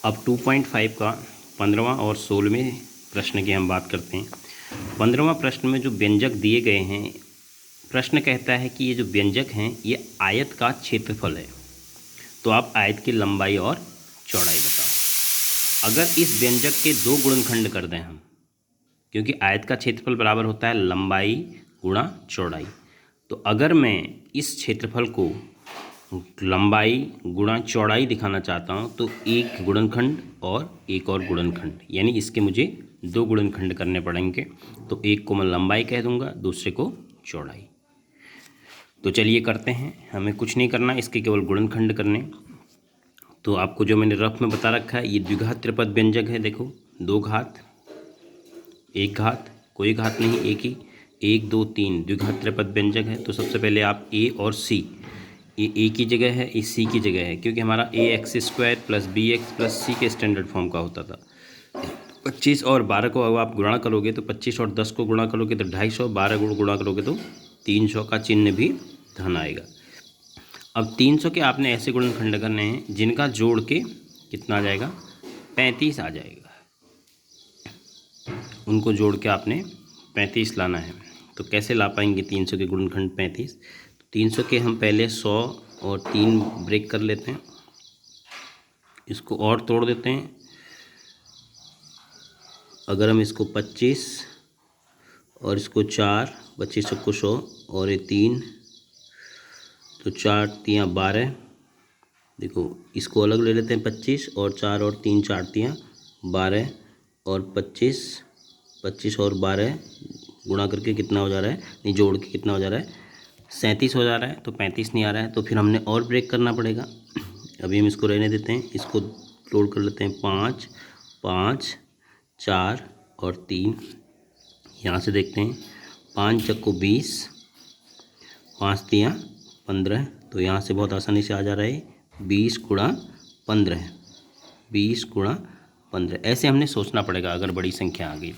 अब 2.5 का 15वां और 16वें प्रश्न की हम बात करते हैं। 15वां प्रश्न में जो व्यंजक दिए गए हैं, प्रश्न कहता है कि ये जो व्यंजक हैं ये आयत का क्षेत्रफल है, तो आप आयत की लंबाई और चौड़ाई बताओ। अगर इस व्यंजक के दो गुणनखंड कर दें हम, क्योंकि आयत का क्षेत्रफल बराबर होता है लंबाई गुणा चौड़ाई, तो अगर मैं इस क्षेत्रफल को लंबाई गुणा चौड़ाई दिखाना चाहता हूँ तो एक गुणनखंड और एक और गुणनखंड, यानी इसके मुझे दो गुणनखंड करने पड़ेंगे। तो एक को मैं लंबाई कह दूंगा, दूसरे को चौड़ाई। तो चलिए करते हैं, हमें कुछ नहीं करना, इसके केवल गुणनखंड करने। तो आपको जो मैंने रफ में बता रखा है, ये द्विघात त्रिपद व्यंजक है। देखो, दो घात, एक घात, कोई घात नहीं, एक ही, 1 2 3 द्विघात त्रिपद व्यंजक है। तो सबसे पहले आप ए और सी, ये ए की जगह है, ये सी की जगह है, क्योंकि हमारा a x square plus b x plus c के स्टैंडर्ड फॉर्म का होता था। 25 और 12 को अब आप गुणा करोगे तो 25 और 10 को गुणा करोगे तो 250, 12 गुणा करोगे तो 300 का चिन्ह भी धन आएगा। अब 300 के आपने ऐसे गुणनखंड करने हैं जिनका जोड़ के कितना आ जाएगा, 35 आ जाएगा। उनको जोड़ के आपने 35 लाना है। तो कैसे ला पाएंगे 300 के गुणनखंड 35? 300 के हम पहले 100 और 3 ब्रेक कर लेते हैं, इसको और तोड़ देते हैं। अगर हम इसको 25 और इसको 4, 25 को 100 और ये 3, तो 4 तियाँ 12। देखो, इसको अलग ले लेते हैं, 25 और 4 और 3 4 तियाँ 12 और 25 और 12 गुणा करके कितना हो जा रहा है, नहीं जोड़ के कितना हो जा रहा है, 37 हो जा रहा है। तो 35 नहीं आ रहा है, तो फिर हमने और ब्रेक करना पड़ेगा। अभी हम इसको रहने देते हैं, इसको लोड कर लेते हैं, 5 5 4 और 3। यहाँ से देखते हैं, 5 चक्को 20, 5 तियाँ 15। तो यहाँ से बहुत आसानी से आ जा रहा है 20 गुणा 15, 20 गुणा 15। ऐसे हमने सोचना पड़ेगा अगर बड़ी संख्या आ गई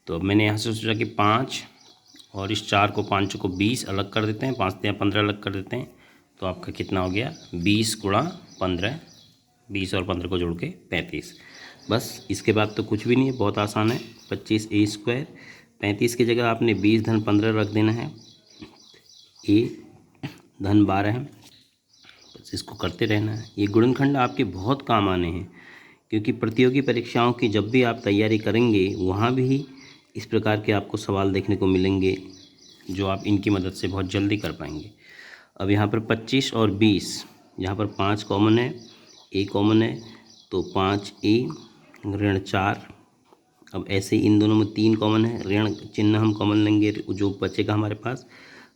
तो अब मैंने यहाँ से सोचा कि 5 और इस 4 को 5 को 20 अलग कर देते हैं, 5 तियाँ 15 अलग कर देते हैं। तो आपका कितना हो गया, 20 गुणा 15, 20 और 15 को जोड़ के 35। बस, इसके बाद तो कुछ भी नहीं है, बहुत आसान है। 25 ए स्क्वायर, 35 की जगह आपने 20 धन 15 रख देना है, ए धन 12 है। बस इसको करते रहना है। ये गुणनखंड आपके बहुत काम आने हैं, क्योंकि प्रतियोगी परीक्षाओं की जब भी आप तैयारी करेंगे वहाँ भी इस प्रकार के आपको सवाल देखने को मिलेंगे, जो आप इनकी मदद से बहुत जल्दी कर पाएंगे। अब यहाँ पर 25 और 20, यहाँ पर 5 कॉमन है, ए कॉमन है, तो 5 ए ऋण 4। अब ऐसे ही इन दोनों में 3 कॉमन है, ऋण चिन्ह हम कॉमन लेंगे, जो बचेगा हमारे पास,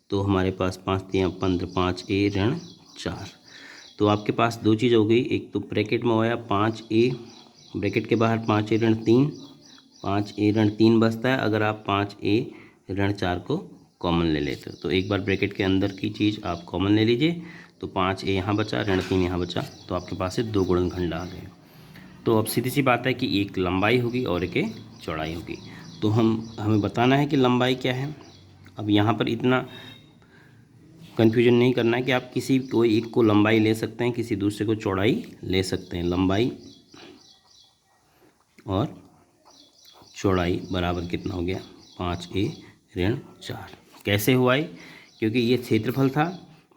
तो हमारे पास 5 तियाँ 15, 5 ए ऋण 4। तो आपके पास दो चीज़ हो गई, एक तो ब्रैकेट में होया 5 ए, ब्रैकेट के बाहर 5 ए ऋण 3, 5 ए ऋण 3 बचता है अगर आप 5 ए ऋण 4 को कॉमन ले लेते हो। तो एक बार ब्रैकेट के अंदर की चीज़ आप कॉमन ले लीजिए, तो 5 ए यहाँ बचा, ऋण 3 यहाँ बचा, तो आपके पास से दो गुणनखंड आ गए। तो अब सीधी सी बात है कि एक लंबाई होगी और एक चौड़ाई होगी। तो हमें बताना है कि लंबाई क्या है। अब यहाँ पर इतना कन्फ्यूजन नहीं करना है कि आप किसी कोई एक को लंबाई ले सकते हैं, किसी दूसरे को चौड़ाई ले सकते हैं। लंबाई और चौड़ाई बराबर कितना हो गया, 5 ए ऋण 4। कैसे हुआ है, क्योंकि ये क्षेत्रफल था,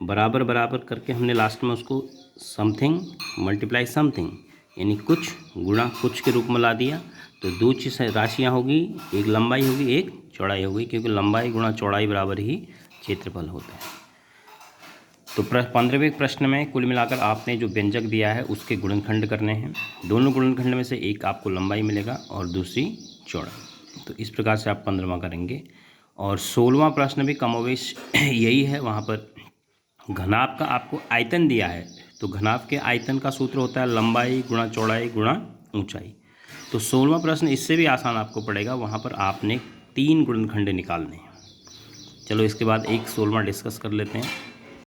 बराबर बराबर करके हमने लास्ट में उसको समथिंग मल्टीप्लाई समथिंग, यानी कुछ गुणा कुछ के रूप में ला दिया। तो दो चीज़ राशियाँ होगी, एक लंबाई होगी एक चौड़ाई होगी, क्योंकि लंबाई गुणा चौड़ाई बराबर ही क्षेत्रफल होता है। तो 15वें प्रश्न में कुल मिलाकर आपने जो व्यंजक दिया है उसके गुणनखंड करने हैं। दोनों गुणनखंड में से एक आपको लंबाई मिलेगा और दूसरी चौड़ाई। तो इस प्रकार से आप 15वां करेंगे। और 16वां प्रश्न भी कमोवेश यही है। वहाँ पर घनाभ का आपको आयतन दिया है, तो घनाभ के आयतन का सूत्र होता है लंबाई गुणा चौड़ाई गुणा ऊंचाई। तो 16वां प्रश्न इससे भी आसान आपको पड़ेगा, वहाँ पर आपने 3 गुणनखंड निकालने हैं। चलो इसके बाद एक 16वां डिस्कस कर लेते हैं।